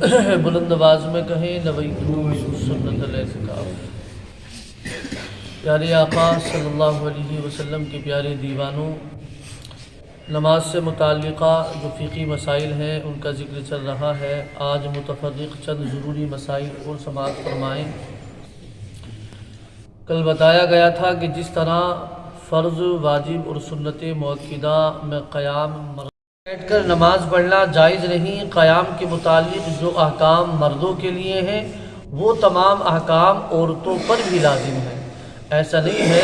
بلند آواز میں کہیں نویت سنت الاعتکاف۔ پیارے آقا صلی اللہ علیہ وسلم کے پیارے دیوانوں، نماز سے متعلقہ جو فقہی مسائل ہیں ان کا ذکر چل رہا ہے۔ آج متفرق چند ضروری مسائل اور سماعت فرمائیں۔ کل بتایا گیا تھا کہ جس طرح فرض، واجب اور سنت مؤکدہ میں قیام بیٹھ کر نماز پڑھنا جائز نہیں، قیام کے متعلق جو احکام مردوں کے لیے ہیں وہ تمام احکام عورتوں پر بھی لازم ہیں۔ ایسا نہیں ہے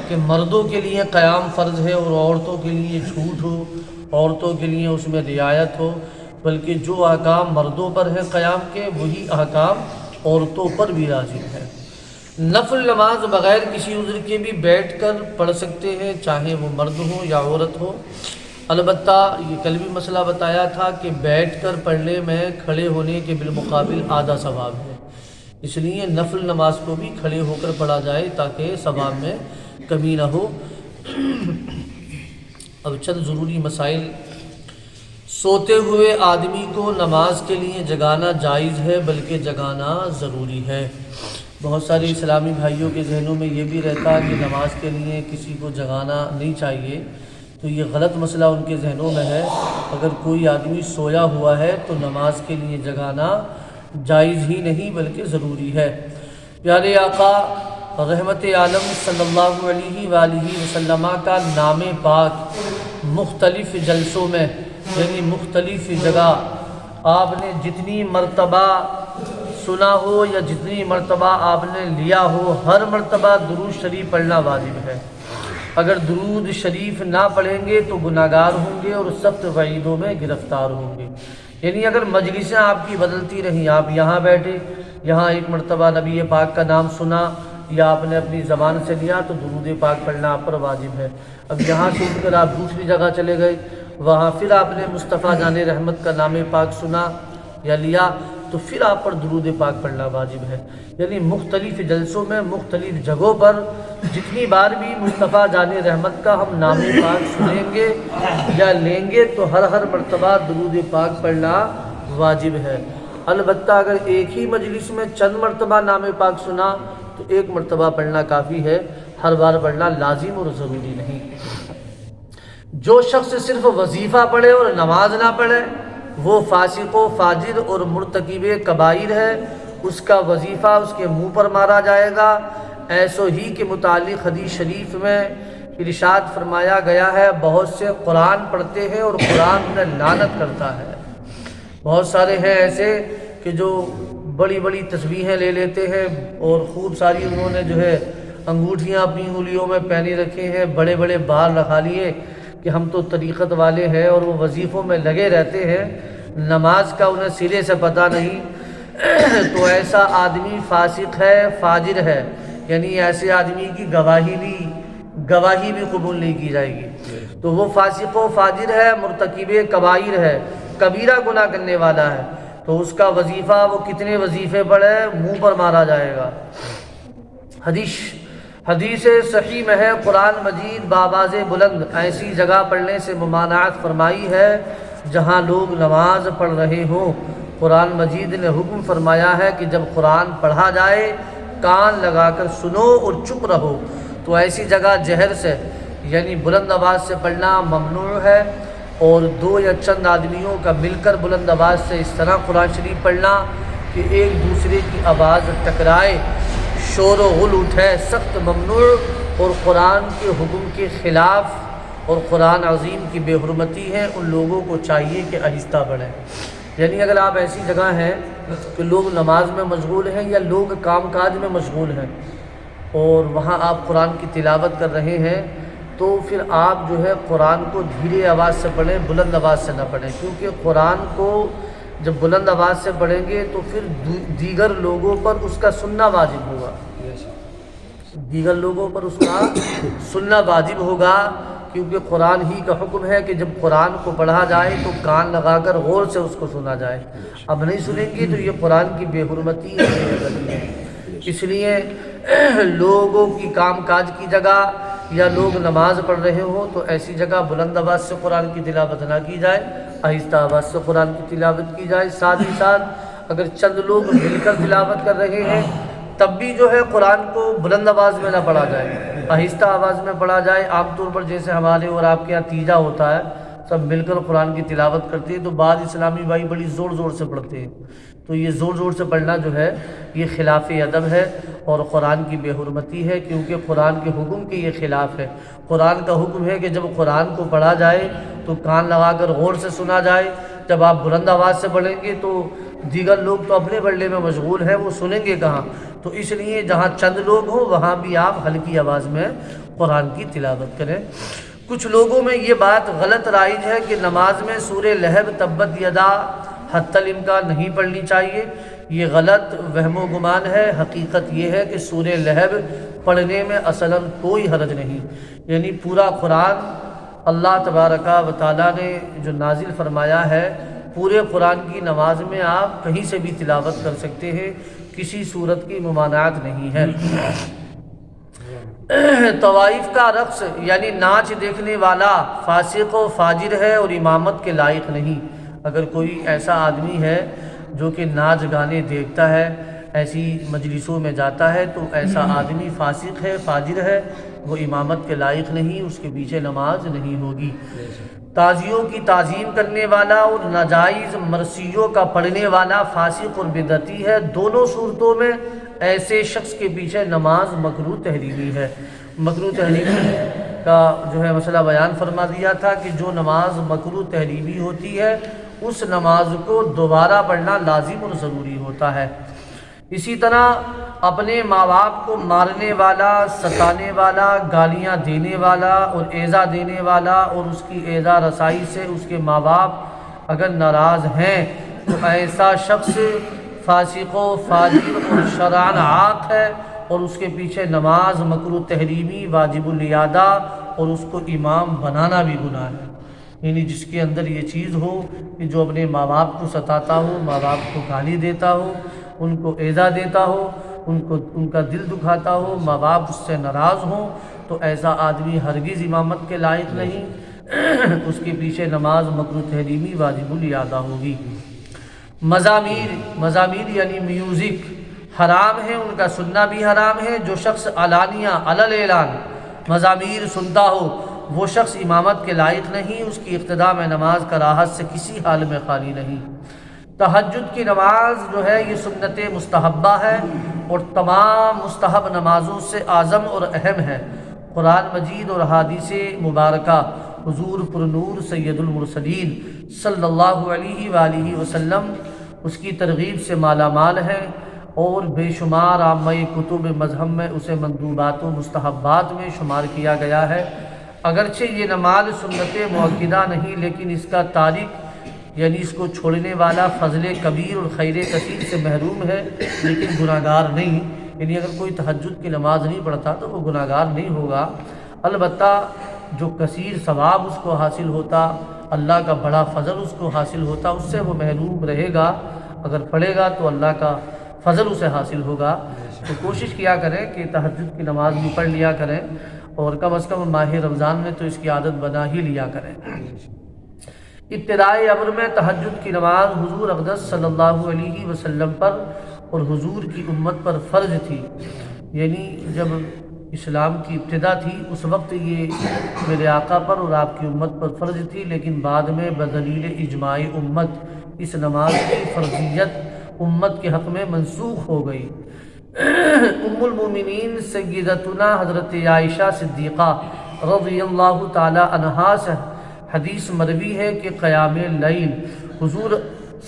کہ مردوں کے لیے قیام فرض ہے اور عورتوں کے لیے چھوٹ ہو، عورتوں کے لیے اس میں رعایت ہو، بلکہ جو احکام مردوں پر ہیں قیام کے وہی احکام عورتوں پر بھی لازم ہے۔ نفل نماز بغیر کسی عذر کے بھی بیٹھ کر پڑھ سکتے ہیں، چاہے وہ مرد ہو یا عورت ہو۔ البتہ یہ کل بھی مسئلہ بتایا تھا کہ بیٹھ کر پڑھنے میں کھڑے ہونے کے بالمقابل آدھا ثواب ہے، اس لیے نفل نماز کو بھی کھڑے ہو کر پڑھا جائے تاکہ ثواب میں کمی نہ ہو۔ اب چند ضروری مسائل۔ سوتے ہوئے آدمی کو نماز کے لیے جگانا جائز ہے بلکہ جگانا ضروری ہے۔ بہت سارے اسلامی بھائیوں کے ذہنوں میں یہ بھی رہتا ہے کہ نماز کے لیے کسی کو جگانا نہیں چاہیے، تو یہ غلط مسئلہ ان کے ذہنوں میں ہے۔ اگر کوئی آدمی سویا ہوا ہے تو نماز کے لیے جگانا جائز ہی نہیں بلکہ ضروری ہے۔ پیارے آقا رحمت عالم صلی اللہ علیہ وآلہ وسلم کا نام پاک مختلف جلسوں میں یعنی مختلف جگہ آپ نے جتنی مرتبہ سنا ہو یا جتنی مرتبہ آپ نے لیا ہو، ہر مرتبہ درود شریف پڑھنا واجب ہے۔ اگر درود شریف نہ پڑھیں گے تو گناہگار ہوں گے اور سخت وعیدوں میں گرفتار ہوں گے۔ یعنی اگر مجلسیں آپ کی بدلتی رہیں، آپ یہاں بیٹھے، یہاں ایک مرتبہ نبی پاک کا نام سنا یا آپ نے اپنی زبان سے لیا تو درود پاک پڑھنا آپ پر واجب ہے۔ اب یہاں سے اٹھ کر آپ دوسری جگہ چلے گئے، وہاں پھر آپ نے مصطفیٰ جان رحمت کا نام پاک سنا یا لیا تو پھر آپ پر درود پاک پڑھنا واجب ہے۔ یعنی مختلف جلسوں میں مختلف جگہوں پر جتنی بار بھی مصطفیٰ جان رحمت کا ہم نام پاک سنیں گے یا لیں گے تو ہر مرتبہ درود پاک پڑھنا واجب ہے۔ البتہ اگر ایک ہی مجلس میں چند مرتبہ نام پاک سنا تو ایک مرتبہ پڑھنا کافی ہے، ہر بار پڑھنا لازم اور ضروری نہیں۔ جو شخص صرف وظیفہ پڑھے اور نماز نہ پڑھے وہ فاسق و فاجر اور مرتکب کبائر ہے، اس کا وظیفہ اس کے منہ پر مارا جائے گا۔ ایسو ہی کے متعلق حدیث شریف میں ارشاد فرمایا گیا ہے، بہت سے قرآن پڑھتے ہیں اور قرآن انہیں لعنت کرتا ہے۔ بہت سارے ہیں ایسے کہ جو بڑی بڑی تسبیحیں لے لیتے ہیں اور خوب ساری انہوں نے جو ہے انگوٹھیاں اپنی انگلیوں میں پہنے رکھے ہیں، بڑے بڑے بال رکھا لیے کہ ہم تو طریقت والے ہیں، اور وہ وظیفوں میں لگے رہتے ہیں، نماز کا انہیں سرے سے پتہ نہیں۔ تو ایسا آدمی فاسق ہے، فاجر ہے، یعنی ایسے آدمی کی گواہی بھی قبول نہیں کی جائے گی۔ تو وہ فاسق و فاجر ہے، مرتکب کبائر ہے، کبیرہ گناہ کرنے والا ہے، تو اس کا وظیفہ وہ کتنے وظیفے پڑھے منہ پر مارا جائے گا۔ حدیث صحیح میں ہے، قرآن مجید بآواز بلند ایسی جگہ پڑھنے سے ممانعت فرمائی ہے جہاں لوگ نماز پڑھ رہے ہوں۔ قرآن مجید نے حکم فرمایا ہے کہ جب قرآن پڑھا جائے کان لگا کر سنو اور چپ رہو۔ تو ایسی جگہ جہر سے یعنی بلند آواز سے پڑھنا ممنوع ہے، اور دو یا چند آدمیوں کا مل کر بلند آواز سے اس طرح قرآن شریف پڑھنا کہ ایک دوسرے کی آواز ٹکرائے، شور و غل اٹھے، سخت ممنوع اور قرآن کے حکم کے خلاف اور قرآن عظیم کی بے حرمتی ہے۔ ان لوگوں کو چاہیے کہ آہستہ پڑھیں۔ یعنی اگر آپ ایسی جگہ ہیں کہ لوگ نماز میں مشغول ہیں یا لوگ کام کاج میں مشغول ہیں اور وہاں آپ قرآن کی تلاوت کر رہے ہیں تو پھر آپ جو ہے قرآن کو دھیرے آواز سے پڑھیں، بلند آواز سے نہ پڑھیں، کیونکہ قرآن کو جب بلند آواز سے پڑھیں گے تو پھر دیگر لوگوں پر اس کا سننا واجب ہوگا، دیگر لوگوں پر اس کا سننا واجب ہوگا، کیونکہ قرآن ہی کا حکم ہے کہ جب قرآن کو پڑھا جائے تو کان لگا کر غور سے اس کو سنا جائے۔ اب نہیں سنیں گے تو یہ قرآن کی بے حرمتی ہے۔ اس لیے لوگوں کی کام کاج کی جگہ یا لوگ نماز پڑھ رہے ہوں تو ایسی جگہ بلند آواز سے قرآن کی تلاوت نہ کی جائے، آہستہ آواز سے قرآن کی تلاوت کی جائے۔ ساتھ ہی ساتھ اگر چند لوگ مل کر تلاوت کر رہے ہیں تب بھی جو ہے قرآن کو بلند آواز میں نہ پڑھا جائے، آہستہ آواز میں پڑھا جائے۔ عام طور پر جیسے ہمارے اور آپ کے یہاں تیجا ہوتا ہے، سب مل کر قرآن کی تلاوت کرتے ہیں، تو بعض اسلامی بھائی بڑی زور زور سے پڑھتے ہیں، تو یہ زور زور سے پڑھنا جو ہے یہ خلاف ادب ہے اور قرآن کی بے حرمتی ہے، کیونکہ قرآن کے حکم کے یہ خلاف ہے۔ قرآن کا حکم ہے کہ جب قرآن کو پڑھا جائے تو کان لگا کر غور سے سنا جائے، جب آپ بلند آواز سے پڑھیں گے تو دیگر لوگ تو اپنے پڑھنے میں مشغول ہیں، وہ سنیں گے کہاں؟ تو اس لیے جہاں چند لوگ ہوں وہاں بھی آپ ہلکی آواز میں قرآن کی تلاوت کریں۔ کچھ لوگوں میں یہ بات غلط رائج ہے کہ نماز میں سورہ لہب تبت یدا حتی الامکان نہیں پڑھنی چاہیے، یہ غلط وہم و گمان ہے۔ حقیقت یہ ہے کہ سورہ لہب پڑھنے میں اصلاً کوئی حرج نہیں، یعنی پورا قرآن اللہ تبارک و تعالیٰ نے جو نازل فرمایا ہے، پورے قرآن کی نماز میں آپ کہیں سے بھی تلاوت کر سکتے ہیں، کسی صورت کی ممانعت نہیں ہے۔ طوائف کا رقص یعنی ناچ دیکھنے والا فاسق و فاجر ہے اور امامت کے لائق نہیں۔ اگر کوئی ایسا آدمی ہے جو کہ ناچ گانے دیکھتا ہے، ایسی مجلسوں میں جاتا ہے، تو ایسا آدمی فاسق ہے، فاجر ہے، وہ امامت کے لائق نہیں، اس کے پیچھے نماز نہیں ہوگی۔ تازیوں کی تعظیم کرنے والا اور ناجائز مرثیوں کا پڑھنے والا فاسق اور بدعتی ہے، دونوں صورتوں میں ایسے شخص کے پیچھے نماز مکروہ تحریمی ہے۔ مکروہ تحریمی کا جو ہے مسئلہ بیان فرما دیا تھا کہ جو نماز مکروہ تحریمی ہوتی ہے اس نماز کو دوبارہ پڑھنا لازم اور ضروری ہوتا ہے۔ اسی طرح اپنے ماں باپ کو مارنے والا، ستانے والا، گالیاں دینے والا اور ایذا دینے والا اور اس کی ایذا رسائی سے اس کے ماں باپ اگر ناراض ہیں تو ایسا شخص فاسق و فاجر اور شرعاً عاق ہے اور اس کے پیچھے نماز مکروہ تحریمی واجب الاعادہ اور اس کو امام بنانا بھی گناہ ہے۔ یعنی جس کے اندر یہ چیز ہو کہ جو اپنے ماں باپ کو ستاتا ہو، ماں باپ کو گالی دیتا ہو، ان کو ایذا دیتا ہو، ان کا دل دکھاتا ہو، ماں باپ اس سے ناراض ہوں، تو ایسا آدمی ہرگز امامت کے لائق نہیں، اس کے پیچھے نماز مکروہ تحریمی واجب الاعادہ ہوگی۔ مزامیر یعنی میوزک حرام ہے، ان کا سننا بھی حرام ہے۔ جو شخص علانیہ علل اعلان مزامیر سنتا ہو وہ شخص امامت کے لائق نہیں، اس کی اقتداء میں نماز کراہت سے کسی حال میں خالی نہیں۔ تہجد کی نماز جو ہے یہ سنت مستحبہ ہے اور تمام مستحب نمازوں سے اعظم اور اہم ہے۔ قرآن مجید اور احادیث مبارکہ حضور پرنور سید المرسلین صلی اللہ علیہ وآلہ وسلم اس کی ترغیب سے مالا مال ہے اور بے شمار عامہ کتب مذہب میں اسے مندوبات و مستحبات میں شمار کیا گیا ہے۔ اگرچہ یہ نماز سنت مؤکدہ نہیں، لیکن اس کا تارک یعنی اس کو چھوڑنے والا فضل کبیر اور خیر کثیر سے محروم ہے، لیکن گناہگار نہیں۔ یعنی اگر کوئی تہجد کی نماز نہیں پڑھتا تو وہ گناہگار نہیں ہوگا، البتہ جو کثیر ثواب اس کو حاصل ہوتا، اللہ کا بڑا فضل اس کو حاصل ہوتا، اس سے وہ محروم رہے گا۔ اگر پڑھے گا تو اللہ کا فضل اسے حاصل ہوگا۔ تو کوشش کیا کریں کہ تہجد کی نماز بھی پڑھ لیا کریں، اور کم از کم ماہ رمضان میں تو اس کی عادت بنا ہی لیا کریں۔ ابتدائی امر میں تہجد کی نماز حضور اقدس صلی اللہ علیہ وسلم پر اور حضور کی امت پر فرض تھی، یعنی جب اسلام کی ابتدا تھی اس وقت یہ میرے آقا پر اور آپ کی امت پر فرض تھی، لیکن بعد میں بدلیل اجماع امت اس نماز کی فرضیت امت کے حق میں منسوخ ہو گئی۔ ام المومنین سیدتنا حضرت عائشہ صدیقہ رضی اللہ تعالی عنہا سے حدیث مروی ہے کہ قیام اللیل حضور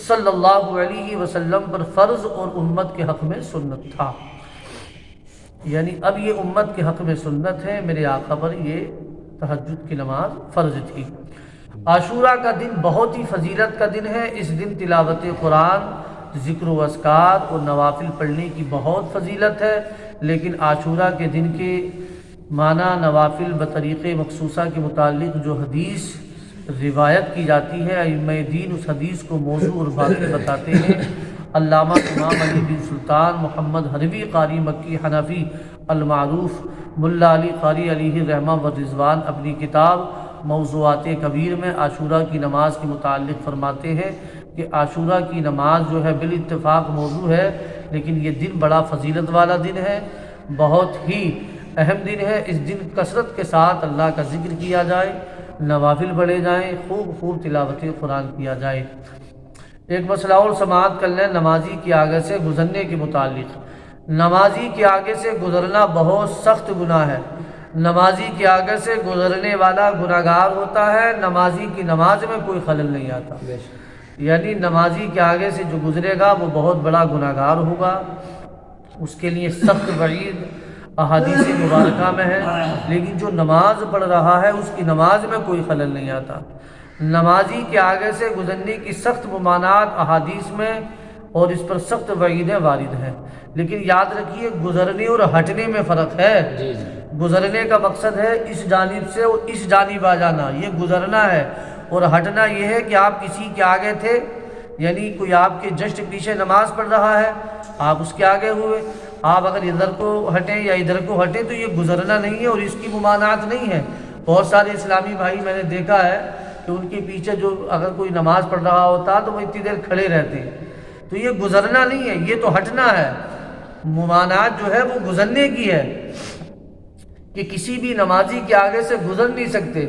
صلی اللہ علیہ وسلم پر فرض اور امت کے حق میں سنت تھا، یعنی اب یہ امت کے حق میں سنت ہے، میرے آقا پر یہ تہجد کی نماز فرض تھی۔ عاشوراء کا دن بہت ہی فضیلت کا دن ہے، اس دن تلاوت قرآن، ذکر و اذکار اور نوافل پڑھنے کی بہت فضیلت ہے، لیکن عاشوراء کے دن کے معنی نوافل بطریق مخصوصہ کے متعلق جو حدیث روایت کی جاتی ہے، ائمہ دین اس حدیث کو موضوع اور باطل بتاتے ہیں۔ علامہ امام علی بن سلطان محمد حروی قاری مکی حنفی المعروف ملا علی قاری علیہ الرحمہ و رضوان اپنی کتاب موضوعات کبیر میں عاشوراء کی نماز کے متعلق فرماتے ہیں کہ عاشورہ کی نماز جو ہے بالاتفاق موضوع ہے، لیکن یہ دن بڑا فضیلت والا دن ہے، بہت ہی اہم دن ہے۔ اس دن کثرت کے ساتھ اللہ کا ذکر کیا جائے، نوافل پڑھے جائیں، خوب تلاوت قرآن کیا جائے۔ ایک مسئلہ اور سماعت کر لیں نمازی کے آگے سے گزرنے کے متعلق۔ نمازی کے آگے سے گزرنا بہت سخت گناہ ہے۔ نمازی کے آگے سے گزرنے والا گناہگار ہوتا ہے، نمازی کی نماز میں کوئی خلل نہیں آتا۔ یعنی نمازی کے آگے سے جو گزرے گا وہ بہت بڑا گناہگار ہوگا، اس کے لیے سخت وعید احادیث مبارکہ میں ہے۔ لیکن جو نماز پڑھ رہا ہے اس کی نماز میں کوئی خلل نہیں آتا۔ نمازی کے آگے سے گزرنے کی سخت ممانعات احادیث میں اور اس پر سخت وعیدیں وارد ہیں، لیکن یاد رکھیے گزرنے اور ہٹنے میں فرق ہے۔ گزرنے کا مقصد ہے اس جانب سے اور اس جانب آ جانا، یہ گزرنا ہے، اور ہٹنا یہ ہے کہ آپ کسی کے آگے تھے، یعنی کوئی آپ کے جسٹ پیچھے نماز پڑھ رہا ہے، آپ اس کے آگے ہوئے، آپ اگر ادھر کو ہٹیں یا ادھر کو ہٹیں تو یہ گزرنا نہیں ہے اور اس کی ممانعت نہیں ہے۔ بہت سارے اسلامی بھائی میں نے دیکھا ہے کہ ان کے پیچھے جو اگر کوئی نماز پڑھ رہا ہوتا تو وہ اتنی دیر کھڑے رہتے ہیں، تو یہ گزرنا نہیں ہے، یہ تو ہٹنا ہے۔ ممانعت جو ہے وہ گزرنے کی ہے کہ کسی بھی نمازی کے آگے سے گزر نہیں سکتے۔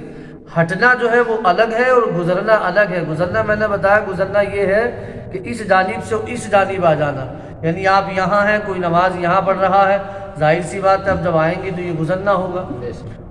ہٹنا جو ہے وہ الگ ہے اور گزرنا الگ ہے۔ گزرنا میں نے بتایا، گزرنا یہ ہے کہ اس جانب سے اس جانب آ جانا، یعنی آپ یہاں ہیں، کوئی نماز یہاں پڑھ رہا ہے، ظاہر سی بات ہے اب جب آئیں گے تو یہ گزرنا ہوگا۔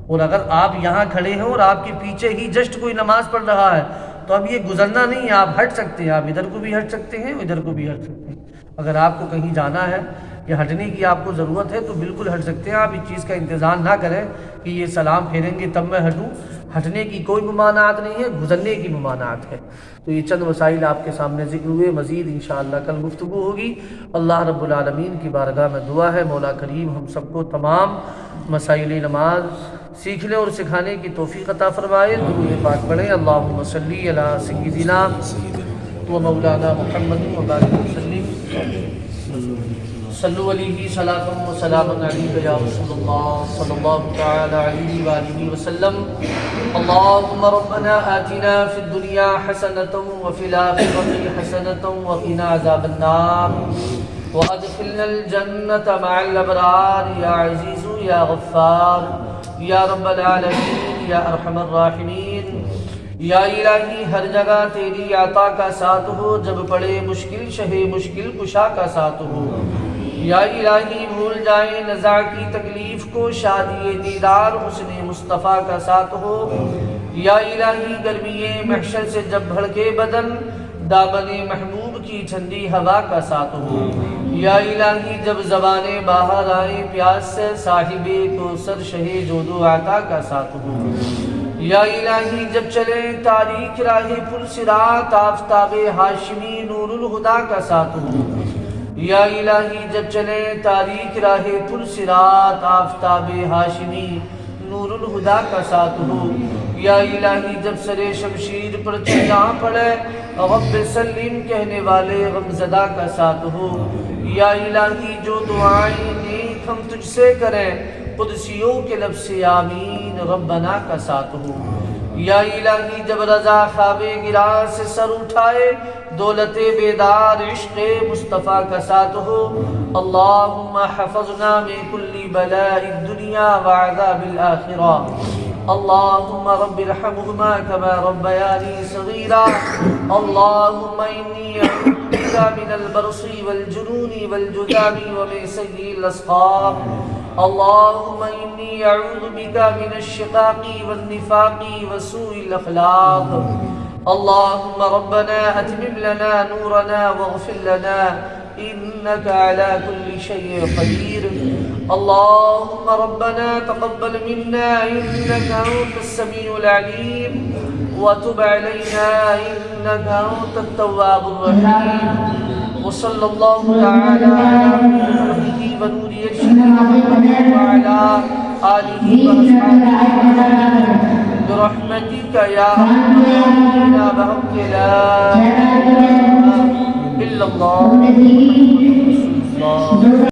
اور اگر آپ یہاں کھڑے ہیں اور آپ کے پیچھے ہی جسٹ کوئی نماز پڑھ رہا ہے تو اب یہ گزرنا نہیں ہے، آپ ہٹ سکتے ہیں، آپ ادھر کو بھی ہٹ سکتے ہیں، ادھر کو بھی ہٹ سکتے ہیں۔ اگر آپ کو کہیں جانا ہے یا ہٹنے کی آپ کو ضرورت ہے تو بالکل ہٹ سکتے ہیں، آپ اس چیز کا انتظار نہ کریں کہ یہ سلام پھیریں گے تب میں ہٹوں۔ ہٹنے کی کوئی ممانعت نہیں ہے، گزرنے کی ممانعت ہے۔ تو یہ چند مسائل آپ کے سامنے ذکر ہوئے، مزید انشاءاللہ کل گفتگو ہوگی۔ اللہ رب العالمین کی بارگاہ میں دعا ہے مولا کریم ہم سب کو تمام مسائل نماز سیکھنے اور سکھانے کی توفیق عطا فرمائے۔ درود پاک پڑھیں، اللہم صلی علی سیدنا و مولانا محمد و بارک وسلم، صلو علیہ صلاۃ و سلام علیک یا رسول اللہ صلی اللہ تعالی علیہ وآلہ وسلم۔ اللہم ربنا آتنا فی الدنیا حسنۃ وفی الآخرۃ حسنۃ وقنا عذاب النار وادخلنا الجنۃ مع الابرار یا عزیز یا غفار یا رب العالمین یا ارحم الراحمین۔ یا الہی ہر جگہ تیری عطا کا ساتھ ہو، جب پڑے مشکل شہ مشکل کشا کا ساتھ ہو۔ یا الہی بھول جائیں نزاع کی تکلیف کو، شادی دیدار حسن مصطفیٰ کا ساتھ ہو۔ یا الہی گرمی محشر سے جب بھڑکے بدن، دامن محبوب کی ٹھنڈی ہوا کا ساتھ ہو۔ یا الہی جب زبانیں باہر آئے پیاس سے، صاحب کوثر شہ جود و عطا کا ساتھ ہو۔ یا الہی جب چلے تاریک راہ پرصراط، آفتاب ہاشمی نور الہدا کا ساتھ ہو۔ یا الہی جب چلے تاریک راہ پرصراط، آفتاب ہاشمی نور الہدا کا ساتھ ہو۔ یا الہی جب سر شمشیر پر چیاں پڑے، رب سلم کہنے والے غمزدہ کا ساتھ ہو۔ یا الہی جو دعائیں نیک ہم تجھ سے کریں، قدسیوں کے لب سے آمین ربنا کا ساتھ ہو۔ یا الہی جب رضا خواب گرا سے سر اٹھائے، دولت بیدار عشق مصطفیٰ کا ساتھ ہو۔ اللہم حفظنا من کل بلاء الدنیا وعذاب الآخرہ۔ اللہم رب ارحمہما کما ربیانی صغیرا۔ اللہم انی اعوذ بک من البرص والجنون والجذام ومن سیء الاسقام۔ اللہم انی اعوذ بک من الشقاق والنفاق وسوء الاخلاق۔ اللہم ربنا اتمم لنا نورنا واغفر لنا انک علی کل شیء قدیر۔ اللہم ربنا تقبل منا انک انت السمیع العلیم وتب علینا انک انت التواب الرحیم۔ وصلی اللہ تعالی علی محمد ونور محمد وعلى آله وأصحابه برحمتك يا أرحم الراحمين بحق لا إله إلا الله محمد رسول الله۔